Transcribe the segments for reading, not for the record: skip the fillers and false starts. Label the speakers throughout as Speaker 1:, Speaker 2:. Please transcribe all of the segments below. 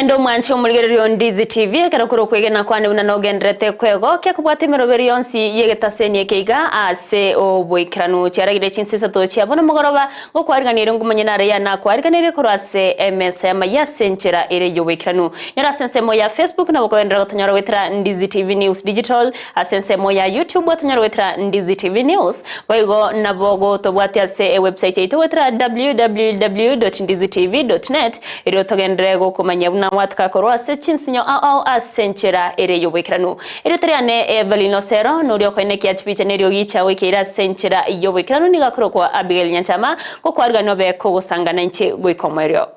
Speaker 1: Naendo mwancho muligererio Ndizi TV karakuro kwegena kwande unanogendrete kwego kya kubwate miroberi yonsi yegetasenie keiga ase obwikiranu cyaragire Chinsa to cyabona mugoroba ngo kwariganire ngumanye nare yana kwariganire kurase MS Amayia senchera ere yobwikiranu nyara sensemo ya Facebook na bokwendera gotonyora wetra Ndizi TV News Digital asensemo ya YouTube gotonyora wetra Ndizi TV News boigo nabogo tobwate ase website yetu wetra www.ndizitv.net ero togendere go kumanya na watka korwa se Chinsa asenchera ere yobwikiranu ere triane Everlyne Osero nurio kwene kya chipicha nerio gicha wikira senchera yobwikiranu nigakoro kwa Abigail Nyanchama ko kwarga nobe ko gusangana nche gwikomwerio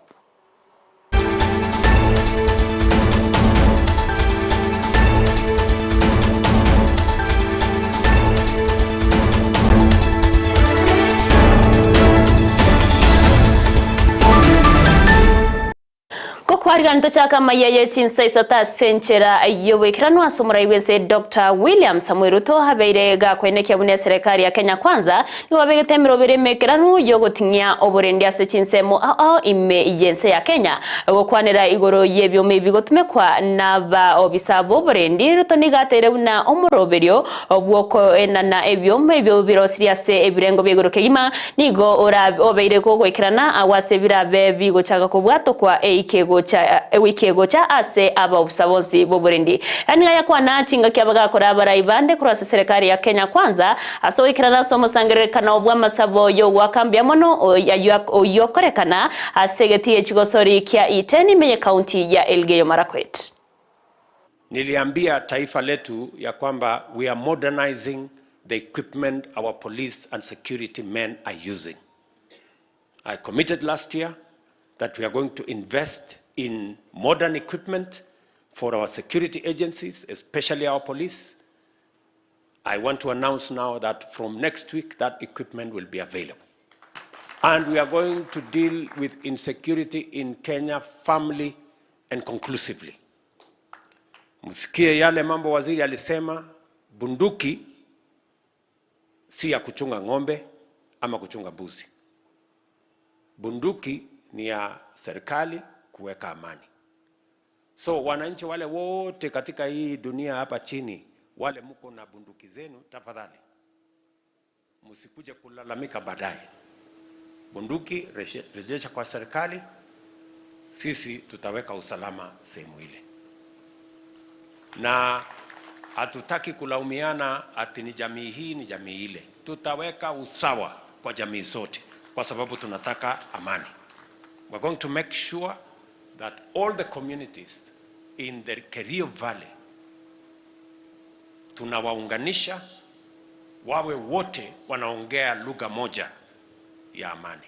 Speaker 1: Kwarigan tochaka Amayia Chinsa Isato senchera yobwikiranu asomora iweze Dr. William Samuel Ruto habeire ga kwenekya bune serikali ya Kenya kwanza ni wabegete mirobere mekiranu yogotinya oborendi ase Chinsemo ime yense ya Kenya gokwanera igoro yebyo mebigotume kwa naba obisabo borendi Ruto nigatere buna omoroberio obwoko enana ebyo mebyo birosiria se ebirengo byegoro kegima nigo ora obeire ko gwikirana awase birabe bigo chaka kubwato kwa eikego wikego cha ase aba obusabonzi boburendi ani ya kwana chinga kyabaga kora baraibande kurasa serikali ya Kenya kwanza aso ikirana somo sangerekana obwa masabo yo wakambya mono yokorekana asegeti echigosori kya iteni menye county ya Elgeyo Marakwet.
Speaker 2: Niliambia taifa letu ya kwamba we are modernizing the equipment our police and security men are using. I committed last year that we are going to invest in modern equipment for our security agencies, especially our police. I want to announce now that from next week that equipment will be available. And we are going to deal with insecurity in Kenya firmly and conclusively. Msikie yale mambo waziri alisema, bunduki si ya kuchunga ng'ombe ama kuchunga mbuzi. Bunduki ni ya serikali kuweka amani. So wananchi wale wote katika hii dunia hapa chini, wale mko na bunduki zenu, tafadhali msikuje kulalamika baadaye. Bunduki rejesha kwa serikali, sisi tutaweka usalama sehemu ile. Na hatutaki kulaumiana ati ni jamii hii ni jamii ile. Tutaweka usawa kwa jamii zote kwa sababu tunataka amani. We're going to make sure that all the communities in the Kerio Valley tunawaunganisha wawe wote wanaongea lugha moja ya amani.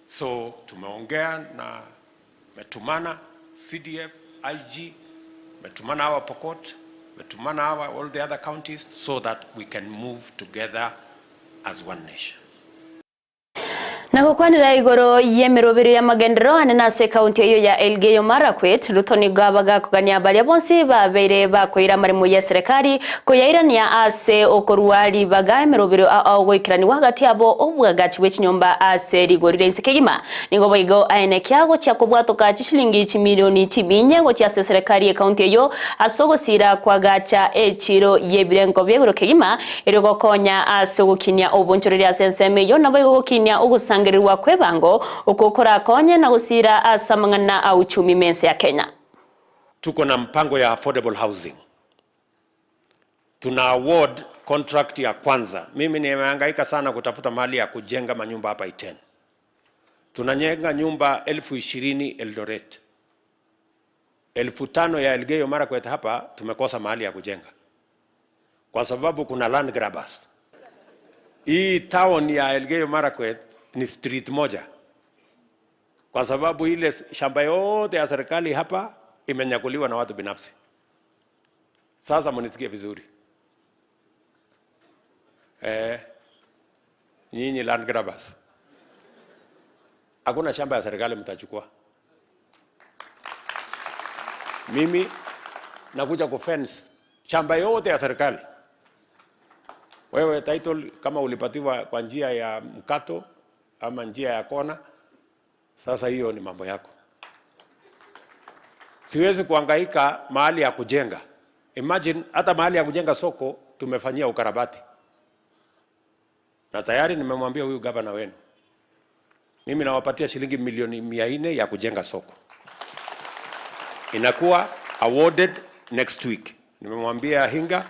Speaker 2: So tumeongea na metumana CDF, IG, metumana our Pokot, metumana our all the other counties so that we can move together as one nation.
Speaker 1: Nagokwanira igoro yemirobere ya magendero anenase county yo ya Elgeyo Marakwet Ruto nigabaga kugania bali bonsi babeire bakoira marimo ya serikali koyairania ase okorwali baga emirobere awekirani wagati abo obwagachi wechinyomba ase rigorire insekegima nigo bigo aenekyago cyakobwato ka shilingi milioni 10 ngo cyase serikali ya county yo asogosira kwagacha echiro yebirengo byegoro kegima erigo konya ase gukinya obonchorere asenseme yo nabo gukinya ogusanga ngiriwa kwebango ukokora konye na gusira asamangana au uchumi mense ya Kenya.
Speaker 2: Tuko na mpango ya affordable housing. Tuna award contract ya kwanza. Mimi nimehangaika sana kutafuta mahali ya kujenga manyumba hapa Iten. Tunajenga nyumba 20,000 Eldoret. 5,000 ya Elgeyo Marakwet hapa tumekosa mahali ya kujenga. Kwa sababu kuna land grabbers. Hii town ya Elgeyo Marakwet ni street moja. Kwa sababu ile shamba yote ya serikali hapa imenyakuliwa na watu binafsi. Sasa mnisikie vizuri. Nyinyi land grabbers. Hakuna shamba ya serikali mtachukua. Mimi nakuja kufence shamba yote ya serikali. Wewe title kama ulipatiwa kwa njia ya mkato ama njia ya kona, sasa hiyo ni mambo yako. Siwezi kuhangaika mahali ya kujenga. Imagine hata mahali ya kujenga soko tumefanyia ukarabati. Na tayari nimemwambia huyu gavana wenu, mimi nawapatia shilingi milioni 400 ya kujenga soko. Inakuwa awarded next week. Nimemwambia Hinga,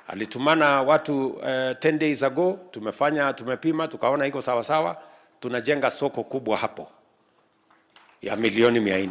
Speaker 2: alitumana watu 10 days ago, tumepima, tukaona iko sawa sawa, tunajenga soko kubwa hapo ya milioni 400.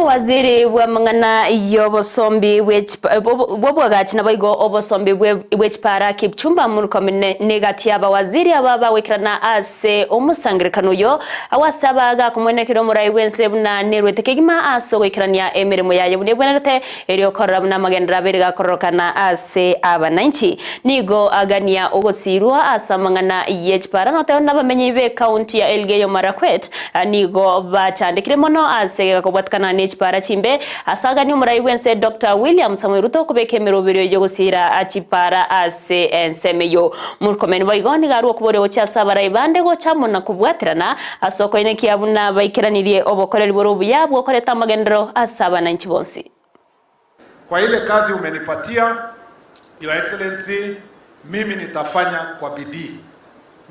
Speaker 1: Waziri wa mangana yobosombi wobwagachi na baigo obosombi wechpara Kipchumba Murkomen negati abawaziri ababa wekirana ase omusangirikano yo awasabaga kumwenekero murai wense buna nerwetekegima aso wekirania emirimo yaye bune bwenete eryo korabuna magendera beriga korokana ase abananchi nigo agania ogosirwa asa mangana yechpara note nabamenyi be county ya Elgeyo Marakwet nigo bachandikire mono ase gakobwatkana nechpara chimbe asagani umurai wense Dr. William Samuel Ruto kubeke mirobiro yo gusira achipara ase ensemeyo Murkomen baigoni garuo kubore ochasa barai bande go chamona kubwatirana asoko ine kiabuna baikiranirie obokoreri borobu yabwo koreta magendero asaba na nchibonsi.
Speaker 3: Kwa ile kazi umenipatia Your Excellency, mimi nitafanya kwa bidii.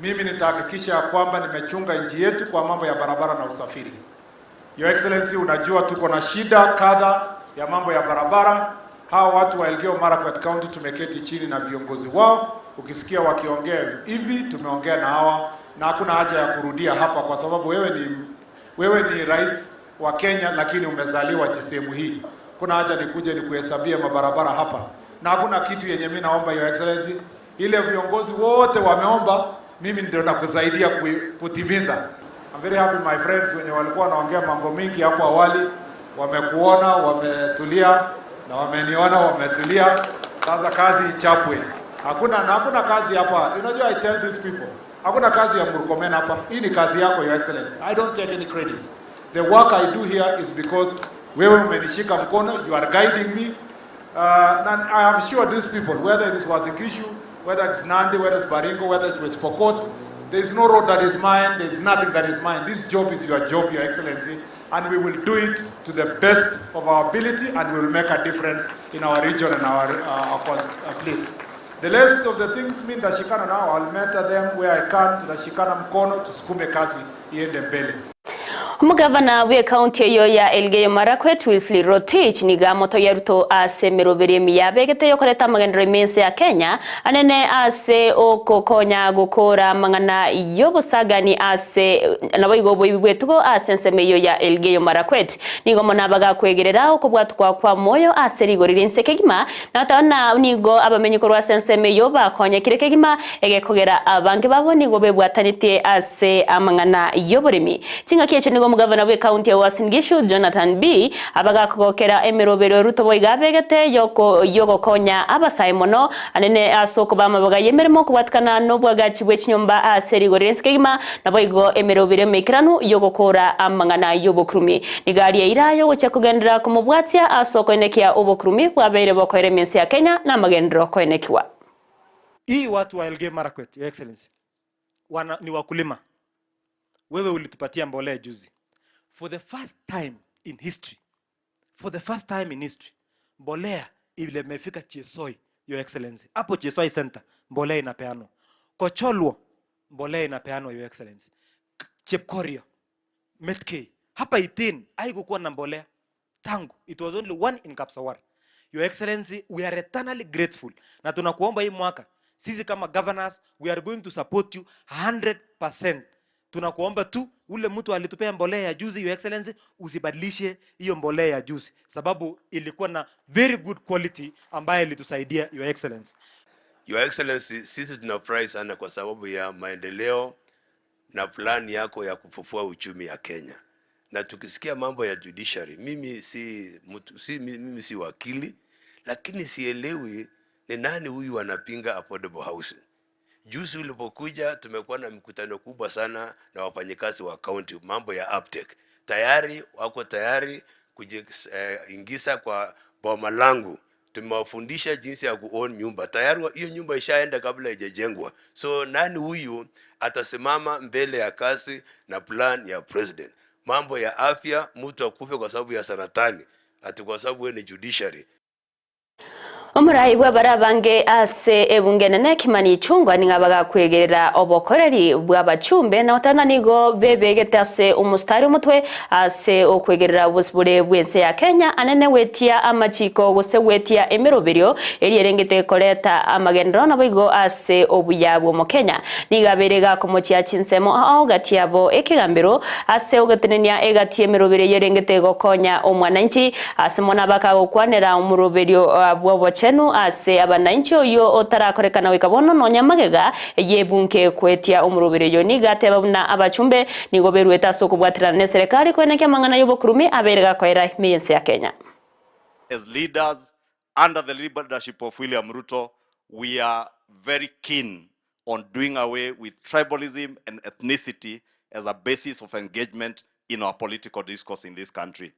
Speaker 3: Mimi nitahakikisha kwamba nimechunga nchi yetu kwa mambo ya barabara na usafiri. Your Excellency, unajua tuko na shida kadha ya mambo ya barabara. Hawa watu wa Elgeyo Marakwet County tumeketi chini na viongozi wao. Ukisikia wakiongea hivi, tumeongea na hawa na hakuna haja ya kurudia hapa kwa sababu wewe ni rais wa Kenya lakini umezaliwa sehemu hii. Kuna haja nikuje nikuhesabie mabarabara hapa. Na hakuna kitu yenye mimi naomba Your Excellency. Ile viongozi wote wameomba, mimi ndio nakusaidia kutimiza. I'm very happy my friends wenye walikuwa wanaongea mambo mingi hapo awali wamekuona, wametulia na wameniona wametulia. Sasa kazi ichapwe. Hakuna kazi hapa. Unajua I tell these people, hakuna kazi ya Murkomen hapa. Hii ni kazi yako Your Excellency. I don't take any credit. The work I do here is because wewe umenishika mkono, you are guiding me. And I am sure these people, whether it is Wasingishu, whether it's Nandi, whether it's Baringo, whether it's West Pokot, there is no road that is mine, there is nothing that is mine. This job is your job, Your Excellency, and we will do it to the best of our ability, and we will make a difference in our region and our place. The rest of the things mean that Shikana now, I'll mentor them where I can, that Shikana mkono, tusukume kazi, iende mbele.
Speaker 1: Mugavana we county yo ya Elgeyo Marakwet Wesley Rotich niga moto ya Ruto ase mirobere miyabegete yo koreta magendero mense ya Kenya anene ase okokonya gukora mangana yobosagani ase naboigo boibwetugo ase nsemeyo ya Elgeyo Marakwet nigo monabaga kwegerera okobwatwa kwa moyo ase rigorire nsekegima natana nigo abamenyikorwa ase nsemeyo bakonye kirekegima egekogera abange babo nigo bebwatanite ase amangana yoboremi tinga kiyeche nigo Mugavana we county ya Wasingishu Jonathan B abaga kugokera emirobero Ruto boigabegete yoko konya abasaye mono anene asoko bamabaga yemeremo kubatkana nobwagachi bw'ekinyomba aserigorenskeima naboigo emirobero mekiranu yogokora amangana yobokrumi nigari irayo gocha kugendera kumubwatya asoko enekia obokrumi bwabeire bokoere mensi ya Kenya na magendero koenekiwa.
Speaker 4: Hii watu wa Elgeyo Marakwet, Your Excellency, ni wakulima. Wewe ulitupatia mbolea juzi. For the first time in history, mbolea ile imefika Chiesoi, Your Excellency. Hapo Chiesoi Center, mbolea inapeanwa. Kocholwo, mbolea inapeanwa, Your Excellency. Chepkorio, Metkei. Hapa Itin, haikukuwa na mbolea. Tangu, it was only one in Kapsawar. Your Excellency, we are eternally grateful. Na tunakuomba hii mwaka, sisi kama governors, we are going to support you 100%. Tunakuomba tu ule mtu alitupea mbolea ya juzi, Your Excellency, usibadilishe hiyo mbolea ya juzi sababu ilikuwa na very good quality ambayo ilitusaidia, Your Excellency.
Speaker 5: Your Excellency, sisi tunafurahi sana kwa sababu ya maendeleo na plan yako ya kufufua uchumi ya Kenya. Na tukisikia mambo ya judiciary, mimi si wakili, lakini sielewi ni nani huyu anapinga affordable housing. Juzi ulipokuja tumekuwa na mkutano kubwa sana na wafanyikazi wa county, mambo ya uptake. Tayari wako tayari kujiingiza kwa boma langu. Tumewafundisha jinsi ya kuown nyumba. Tayari hiyo nyumba ishaenda kabla haijajengwa. So nani huyu atasimama mbele ya kazi na plan ya president? mambo ya afya, mtu akufe kwa sababu ya saratani, ati kwa sababu wewe ni judiciary.
Speaker 1: Omurai bwa barabange ase ebungenene kimani chungwa ningabaga kwegerera obokoreri bwa bachumbe na otana nigo bebegete ase umustari mutwe ase okwegerera busbure bwense ya Kenya anene wetia amachiko gose wetia emeroberio erierengete koleta amagendero na bigo ase obuyabwo mu Kenya nigaberega komochia chinsemo ao gatiabo ekigambiro ase ogatenenia egati emeroberio yerengete gokonya omwananchi ase mona baka gokwanera umuroberio bwo chenu ase abananchi oyo otarakorekana wikabono no nyamagega yebunke kwetia umurobereyo nigateba buna abachumbe nigoberwe taso kubwatirana ne serikali kweneke mangana yobokurumi aberega kwaira miyense ya Kenya.
Speaker 6: As leaders under the leadership of William Ruto, we are very keen on doing away with tribalism and ethnicity as a basis of engagement in our political discourse in this country.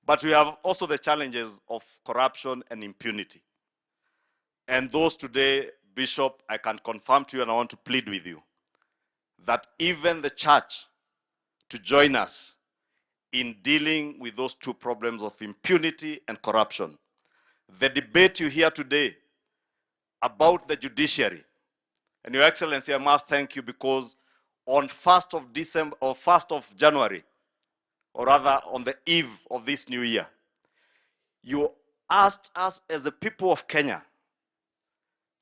Speaker 6: But we have also the challenges of corruption and impunity. And those today, Bishop, I can confirm to you and I want to plead with you that even the church to join us in dealing with those two problems of impunity and corruption. The debate you hear today about the judiciary, and Your Excellency, I must thank you because on 1st of December or 1st of January, or rather on the eve of this new year, you asked us as a people of Kenya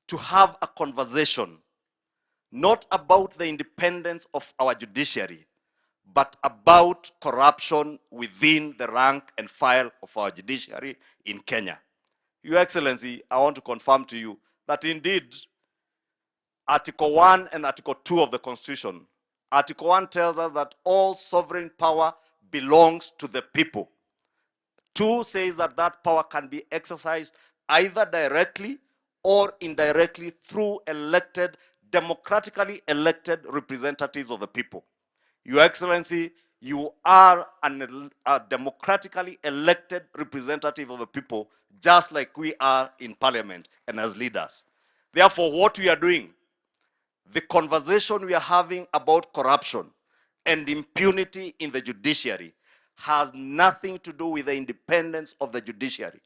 Speaker 6: to have a conversation, not about the independence of our judiciary, but about corruption within the rank and file of our judiciary in Kenya. Your Excellency, I want to confirm to you that indeed, Article 1 and Article 2 of the Constitution, Article 1 tells us that all sovereign power belongs to the people. 2 says that that power can be exercised either directly or indirectly through elected, democratically elected representatives of the people. Your Excellency, you are a democratically elected representative of the people, just like we are in Parliament and as leaders. Therefore, what we are doing, the conversation we are having about corruption and impunity in the judiciary has nothing to do with the independence of the judiciary.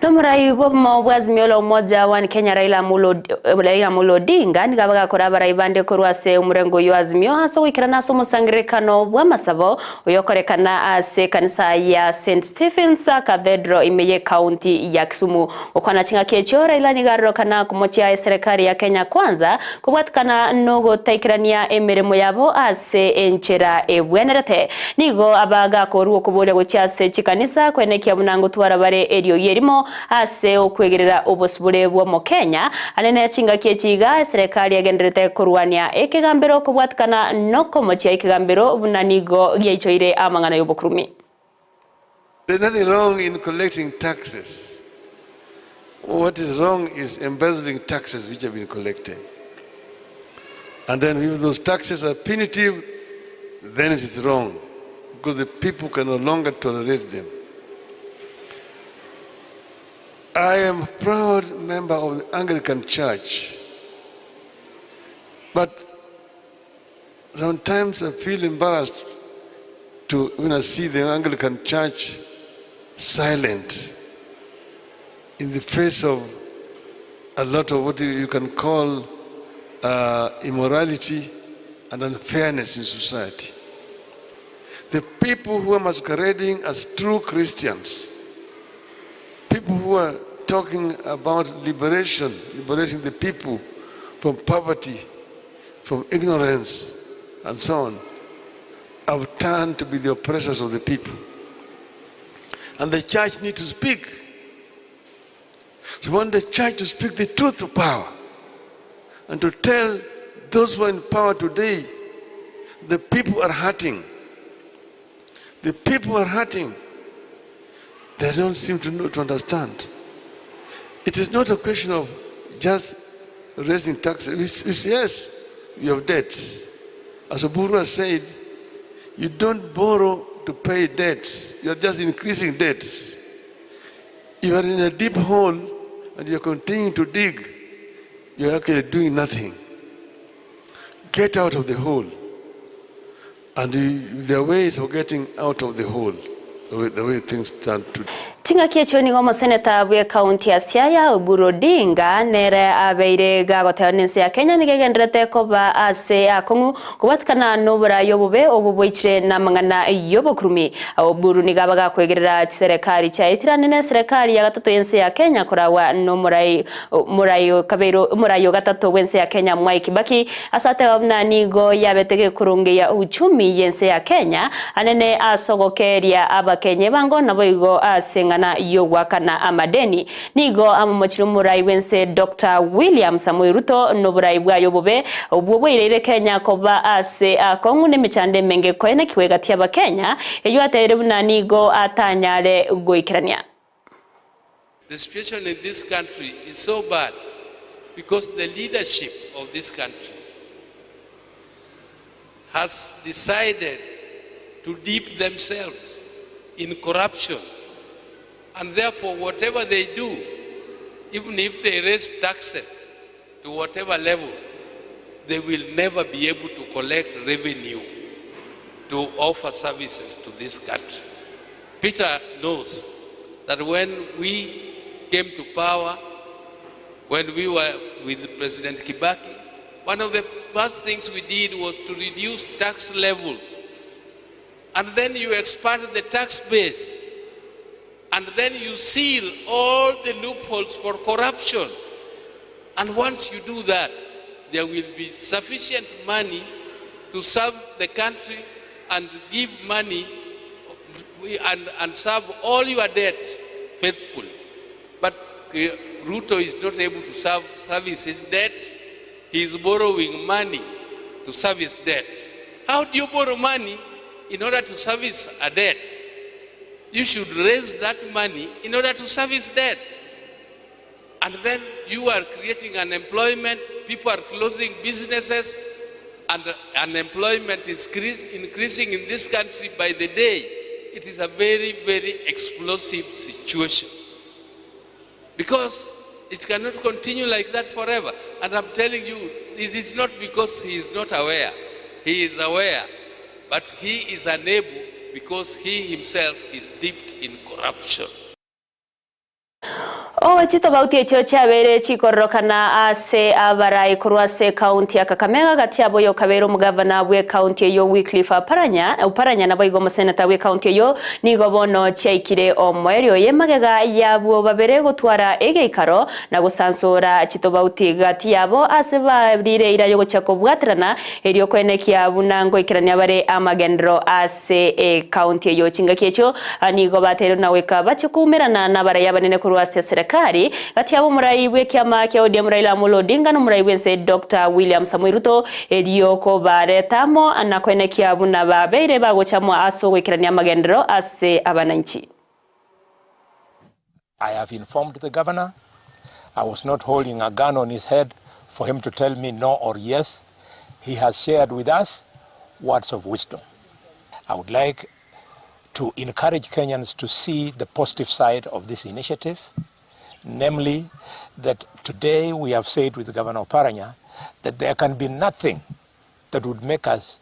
Speaker 1: Nomurai bomo bwazimiola umoja wa Kenya Raila Amolo Odinga nigabaga kora baraibande korwase umurengo yo azimio haso wikirana so musangirikano bwa masabo uyokorekana ase kanisa ya St Stephen's Cathedral imeye county ya Kisumu ukwana chinga kecho Raila nigarro kana kumochia serikali ya Kenya kwanza kubwatikana nogo taikirania emeremo yabo ase enchera ebwenerete nigo abaga koruo kubole guchase chikanisa kwenekia munango twara bare erio yerimo ase okwegerera obosubure bwo mu Kenya anene chinga kechiga serikali yagenderete kurwania ekigambiro kubwatikana nokomochia ekigambiro bunanigo gyechoire amangana yobokurumi.
Speaker 7: There's nothing wrong in collecting taxes. What is wrong is embezzling taxes which have been collected. And then if those taxes are punitive, then it is wrong because the people can no longer tolerate them. I am a proud member of the Anglican Church, but sometimes I feel embarrassed to when I see the Anglican Church silent in the face of a lot of what you can call immorality and unfairness in society. The people who are masquerading as true Christians, people who are talking about liberating the people from poverty, from ignorance, and so on, have turned to be the oppressors of the people. And the church needs to speak. So we want the church to speak the truth of power and to tell those who are in power today, the people are hurting. The people are hurting. They don't seem to know, to understand. It is not a question of just raising taxes. Yes, you have debts. As Oburu has said, you don't borrow to pay debts. You are just increasing debts. You are in a deep hole and you are continuing to dig. You are actually doing nothing. Get out of the hole And there are ways of getting out of the hole, the way things stand today.
Speaker 1: Tinga kiecho ni gomo seneta bwe county ya Siaya Oburu Odinga nere abeire gagoteonense ya Kenya nigegendrete koba ase akongu kubatkana nobura yobube obuboichire na mangana yobokurumi Oburu nigabaga kwegerera serikali cha itiranene serikali ya gatatu yense ya Kenya kurawa no murayo kabero murayo gatatu wense ya Kenya Mwai Kibaki asate wabna nigo yabetege kurunge ya uchumi yense ya Kenya anene asogokeria abakenye bango naboigo asengana yogwakana amadeni nigo amumochiro murai wense Dr. William Samoei Ruto noburai bwa yobobe obwobweire Kenya koba ase akongu nemichande menge koene kiwegati aba Kenya eyo atere buna nigo atanyare goikirania.
Speaker 8: The situation in this country is so bad because the leadership of this country has decided to dip themselves in corruption. And therefore, whatever they do, even if they raise taxes to whatever level, they will never be able to collect revenue to offer services to this country. Peter knows that when we came to power, when we were with President Kibaki, one of the first things we did was to reduce tax levels. And then you expand the tax base. And then you seal all the loopholes for corruption. And once you do that, there will be sufficient money to serve the country and give money and serve all your debts faithfully. But Ruto is not able to service his debt. He is borrowing money to service debt. How do you borrow money in order to service a debt? You should raise that money in order to service debt. And then you are creating unemployment, people are closing businesses, and unemployment is increasing in this country by the day. It is a very, very explosive situation. Because it cannot continue like that forever. And I'm telling you, it is not because he is not aware. He is aware, but he is unable because he himself is dipped in corruption.
Speaker 1: Chito bauti echo chabere chikorokana ase abarai kurwase county ya Kakamega gati abo yo kabero mugavana bwe county yo Wycliffe Oparanya na boigo seneta bwe county yo nigo bono chaikire omwerio yemagega yabo babere gutwara egeikaro na gusansura chito bauti gati abo ase babrire ira yo gochako bwatrana erio kwenekia bunango ikirania bare amagendro ase county yo chingaki echo nigo batero na weka bachukumerana na bara yabanene kurwase serikali gati abo murai bwe kiama kya ODM Raila Amolo Odinga no murai wense Dr. William Samoei Ruto erioko baretamo anakwenekia buna babeire bagochamo aso gwikirania magendero ase abananchi.
Speaker 9: I have informed the governor. I was not holding a gun on his head for him to tell me no or yes. He has shared with us words of wisdom. I would like to encourage Kenyans to see the positive side of this initiative. Namely, that today we have said with Governor Oparanya that there can be nothing that would make us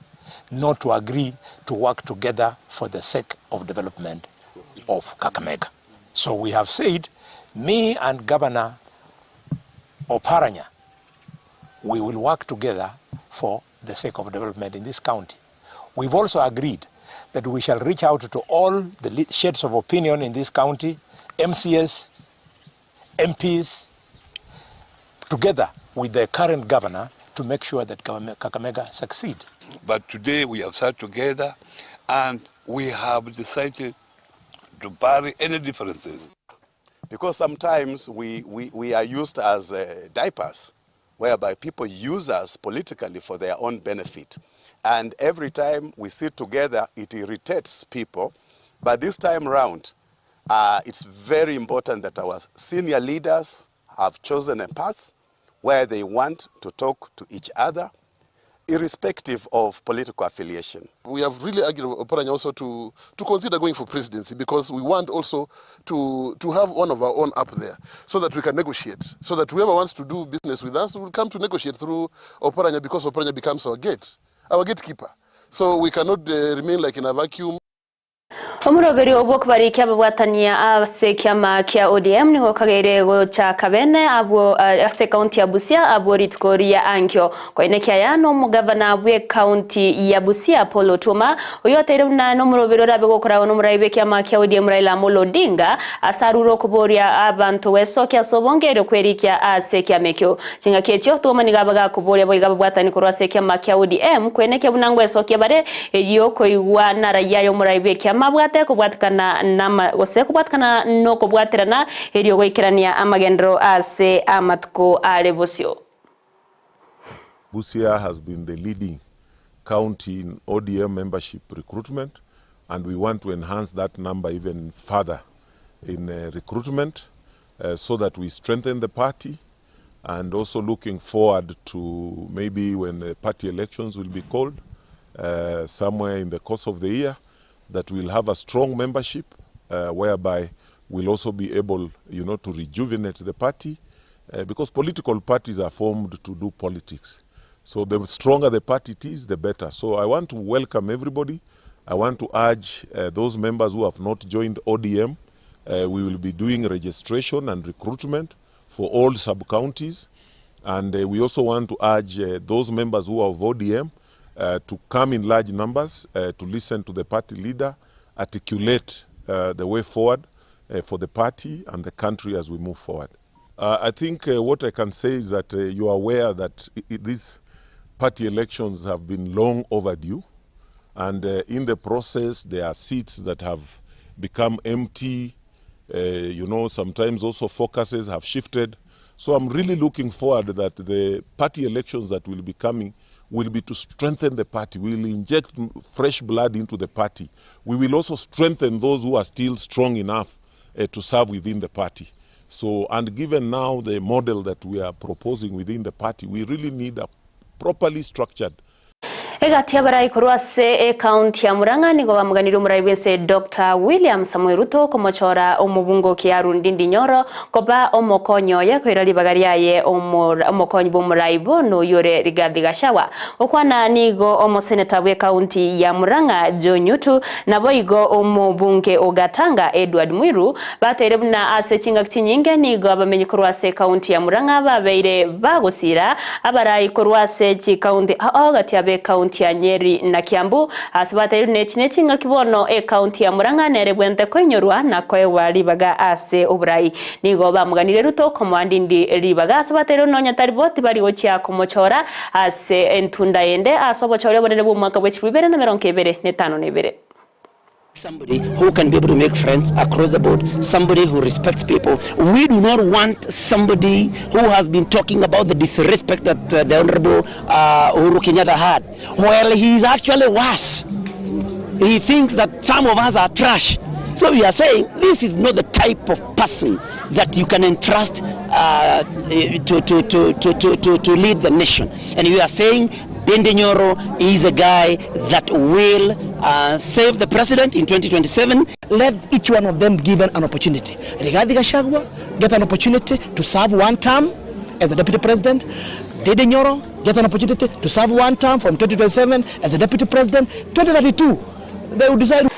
Speaker 9: not to agree to work together for the sake of development of Kakamega. So we have said, me and Governor Oparanya, we will work together for the sake of development in this county. We've also agreed that we shall reach out to all the shades of opinion in this county, MCS, MPs, together with the current governor to make sure that Kakamega succeed.
Speaker 10: But today we have sat together and we have decided to bury any differences.
Speaker 11: Because sometimes we are used as diapers, whereby people use us politically for their own benefit. And every time we sit together, it irritates people. But this time around, it's very important that our senior leaders have chosen a path where they want to talk to each other, irrespective of political affiliation.
Speaker 12: We have really argued with Oparanya also to consider going for presidency because we want also to have one of our own up there so that we can negotiate. So that whoever wants to do business with us will come to negotiate through Oparanya because Oparanya becomes our gatekeeper. So we cannot remain like in a vacuum.
Speaker 1: Omuroberi obwo kubariki ababwatania ase kiama kia ODM nigo kagere gocha kabene abo ase county ya Busia abo ritkoria ankyo koine kia yano mugavana bwe county ya Busia Polo Tuma oyotere na nomuroberi rabe gokora no muraibe kiama kia ODM Raila Amolo Odinga asaruro kuboria abantu wesokia sobongero kwerikia ase kiamekyo kinga kyecho tuma nigabaga kuboria boiga babwatani korwa ase kiama kia ODM koine kia bunangwe wesokia bare eriyo koigwa na raia yo muraibe kiama bwate kubwatikana nama ose kubwatikana no kubwatirana eriyo goikirania amagendro ase amatko alebosio.
Speaker 13: Busia has been the leading county in ODM membership recruitment, and we want to enhance that number even further in recruitment so that we strengthen the party, and also looking forward to maybe when the party elections will be called somewhere in the course of the year, that we'll have a strong membership whereby we'll also be able, to rejuvenate the party because political parties are formed to do politics. So the stronger the party is, the better. So I want to welcome everybody. I want to urge those members who have not joined ODM. We will be doing registration and recruitment for all sub-counties. And we also want to urge those members who are of ODM to come in large numbers, to listen to the party leader, articulate the way forward for the party and the country as we move forward. I think what I can say is that you are aware that these party elections have been long overdue, and in the process there are seats that have become empty. Sometimes also focuses have shifted. So I'm really looking forward that the party elections that will be coming will be to strengthen the party. We will inject fresh blood into the party. We will also strengthen those who are still strong enough to serve within the party. So, and given now the model that we are proposing within the party, we really need a properly structured.
Speaker 1: Egatia barai korwase county ya Murang'a nigo bamuganira umuraibese Dr. William Samuel Ruto komochora omubungo kia Ndindi Nyoro koba omokonyo ye koirali bagariaye omokonyo bomuraibo no yore Rigathi Gachagua okwana nigo omoseneta bwe county ya Murang'a Jonyutu nabo igo omubunge Ogatanga Edward Mwiru baterebuna ase chinga kinyinge nigo abamenyi korwase county ya Murang'a babeire bagusira abarai korwase chi county agatia be county ya Nyeri na Kiambu asibate nechine nga kibono county ya Murang'a nerebwente kwenyorwa na kwewa libaga ase obrai nigo bamuganire Ruto komwandindi libaga asibate no nyatariboti bari gochya komochora ase entunda yende asobochore bonene bu mwaka bwe 2025
Speaker 14: Somebody who can be able to make friends across the board, somebody who respects people. We do not want somebody who has been talking about the disrespect that the Honorable Uhuru Kenyatta had. Well, he is actually worse. He thinks that some of us are trash. So we are saying this is not the type of person that you can entrust to lead the nation. And we are saying Ndindi Nyoro is a guy that will save the president in 2027.
Speaker 15: Let each one of them given an opportunity. Rigathi Gachagua get an opportunity to serve one term as the deputy president. Ndindi Nyoro get an opportunity to serve one term from 2027 as the deputy president. 2032 they will decide.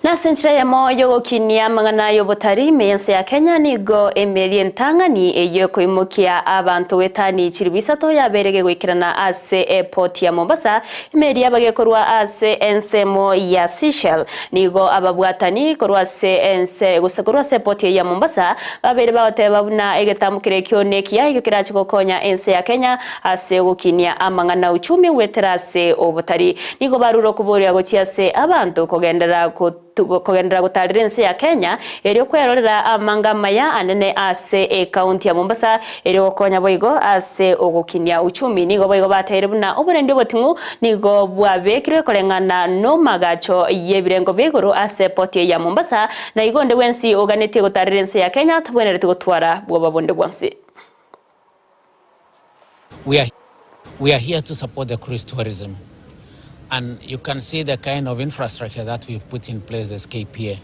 Speaker 1: Na senchira ya moyo gokinia mangana yobotari meyense ya Kenya nigo Emeli Ntangani eyo koimukia abantu wetani chiribisато ya berege gwikirana ase airport ya Mombasa Emeli abage korwa ase ensemo ya Seychelles nigo ababwatani korwa ase ense gusekorwa ase airport ya Mombasa babere bawateba buna egetamukire kyoneki ya kirachi gokonya ense ya Kenya ase gokinia amangana uchumi weterase obotari nigo baruro kuboria gochia se abantu kogendera kogendera gutarirense ya Kenya eryo kwerorera amangamaya anene ase county ya Mombasa eryo konya boigo ase ogukinia uchumi nigo boigo baterebuna oburende botingu nigo bwabekire kolengana no magacho yebirengo begoro ase port ya Mombasa na igonde wensi oganete gutarirense ya Kenya tabwenerete gutwara bwo babonde bwansi.
Speaker 16: We are here to support the cruise tourism. And you can see the kind of infrastructure that we've put in place as KPA.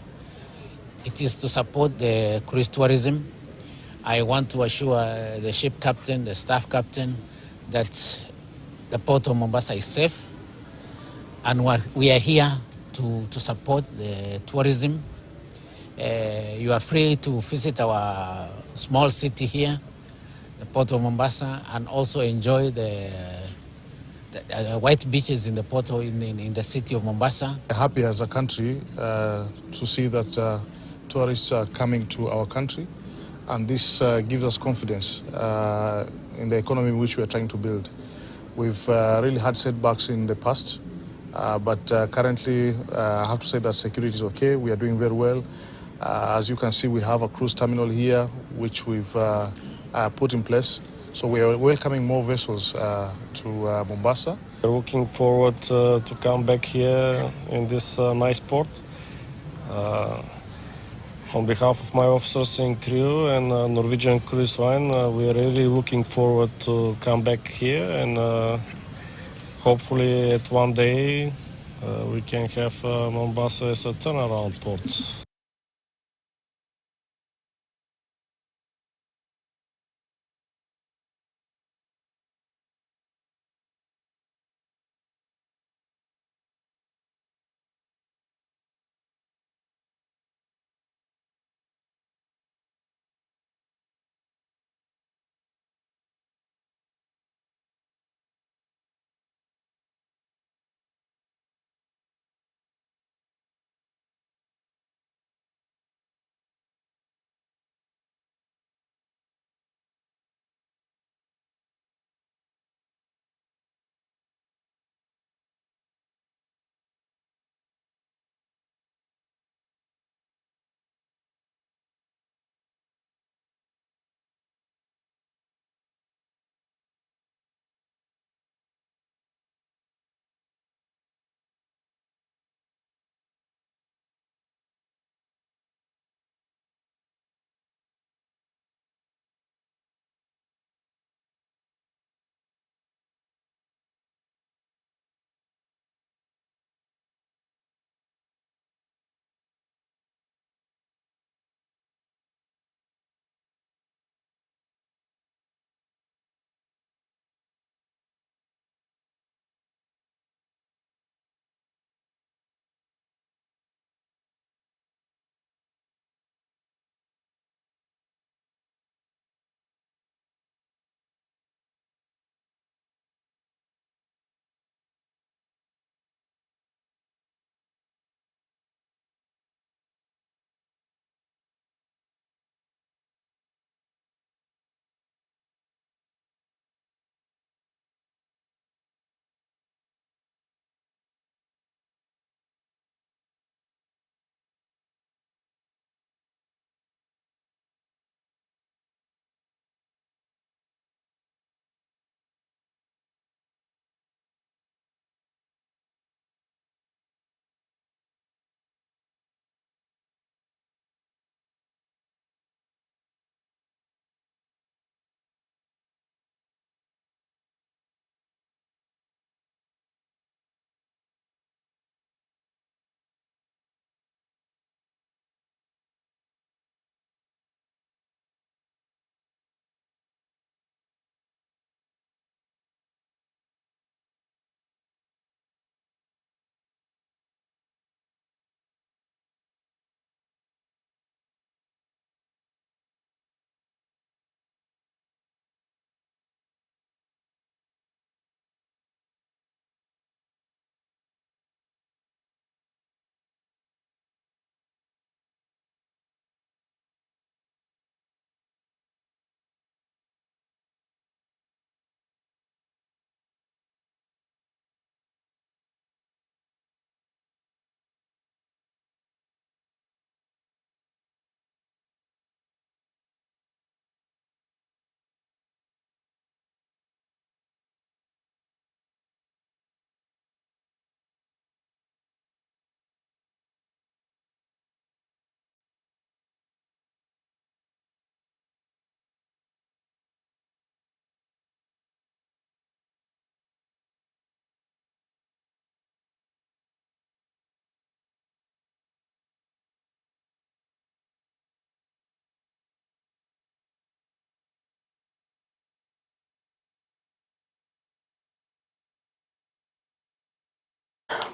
Speaker 16: It is to support the cruise tourism. I want to assure the ship captain, the staff captain, that the port of Mombasa is safe. and we are here to support the tourism. You are free to visit our small city here, the port of Mombasa, and also enjoy the white beaches in the port in the city of Mombasa.
Speaker 17: Happy as a country to see that tourists are coming to our country, and this gives us confidence in the economy which we are trying to build. We've really had setbacks in the past, but currently I have to say that security is okay. We are doing very well. As you can see, we have a cruise terminal here which we've put in place. So we are welcoming more vessels to Mombasa.
Speaker 18: We're looking forward to come back here in this nice port. On behalf of my officers and crew and Norwegian Cruise Line, we are really looking forward to come back here, and hopefully at one day we can have Mombasa as a turnaround port.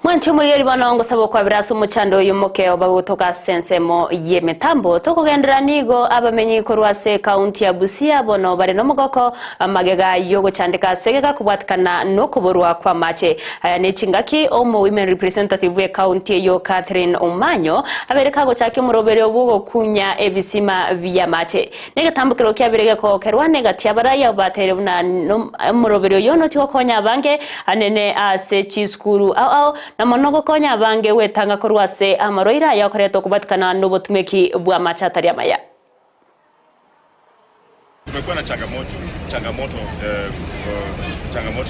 Speaker 1: Mwanchi muri banongo sabo kwa biraso muchando yumuke obagutoka sensemo yemetambo tokugendera nigo abamenyi korwase county ya Gusii bono bare no mugoko magega yogo chandika segeka kubwatikana no kuburwa kwa mache aya ne chingaki omo women representative we county yo Catherine Omanyo abereka go chake murobere obugo kunya ebisima vya mache nega tambukiro kyabirege ko kerwane gatiabara ya batere buna murobere yono tikokonya bange anene ase chiskuru au na monogo konya bange wetanga korwase amaroira yakoreto kubatikana n'ubutumeki bwa machatari Amayia.
Speaker 19: Tumekuwa na changamoto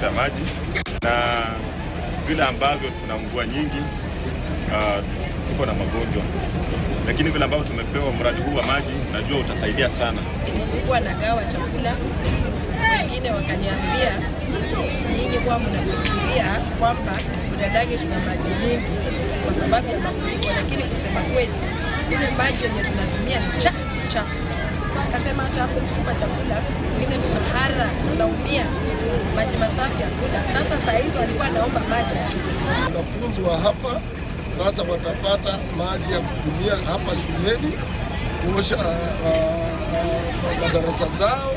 Speaker 19: ya maji na vile ambavyo tuna mvua nyingi tuko na magonjwa, lakini vile ambavyo tumepewa mradi huu wa maji najua utasaidia sana.
Speaker 20: Nilikuwa nagawa chakula, wengine wakaniambia nyinyi kwa mnafikiria kwamba Budalangi tuna maji mingi kwa sababu ya mafuriko, lakini kusema kweli ile maji yenye tunatumia ni chafu. Akasema hata hapo kutupa chakula, wengine tunahara, tunaumia, maji masafi hakuna. Sasa saa hizo walikuwa naomba maji tu.
Speaker 21: Wanafunzi wa hapa sasa watapata maji ya kutumia hapa shuleni, kuosha madarasa zao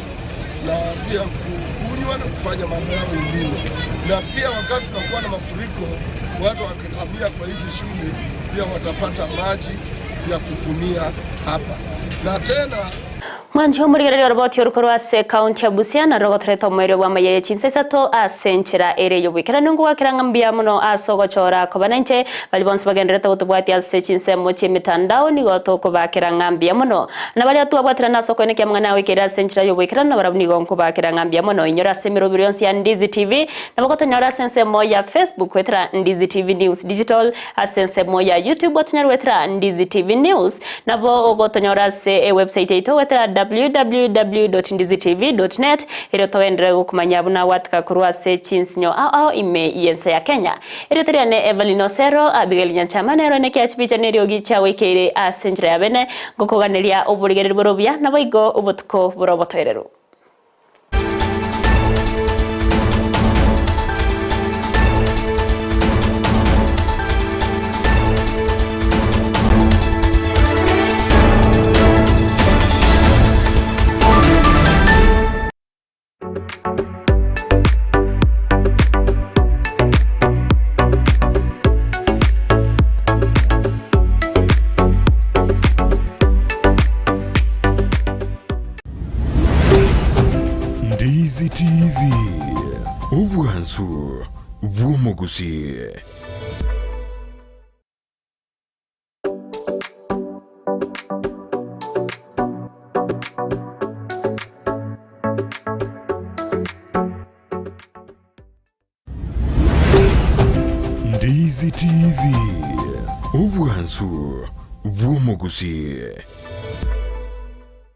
Speaker 21: na pia kunywa na kufanya mambo yao mengine. Na pia wakati tunakuwa na mafuriko, watu wakahamia kwa hizi shule pia watapata maji ya kutumia hapa. Na tena
Speaker 1: Mwanji homurigere roboti yorukorwase county ya Gusii na rogotreto mwere wa Amayia Chinsa Isato asenchera ere yobikira nungu wakirangambia muno asogochora kobananche balibonse bagendereta utubwati ase Chinsa moche mitandao ni goto kubakirangambia muno na bali atubwatira naso kweneke mwana wikira asenchera yobikira na barabuni gonko bakirangambia muno inyora semiro billions ya Ndizi TV na bagoto nyora sense moya Facebook wetra Ndizi TV News Digital asense moya YouTube watnyar wetra Ndizi TV News na bo goto nyora se website ito wetra www.ndizitv.net iro toendere gukumanya buna watka kurwase chinsinyo au ime yense ya Kenya iriteriane Everlyne Osero Abigail Nyanchamane ero neki achipicha neriogi chawe kere asenjira ya bene gukoganiria oburigere borobia na boigo ubutuko burobotoerero.
Speaker 22: Ndizi TV, ubwansu bw'Umugusii. Ndizi TV, ubwansu bw'Umugusii.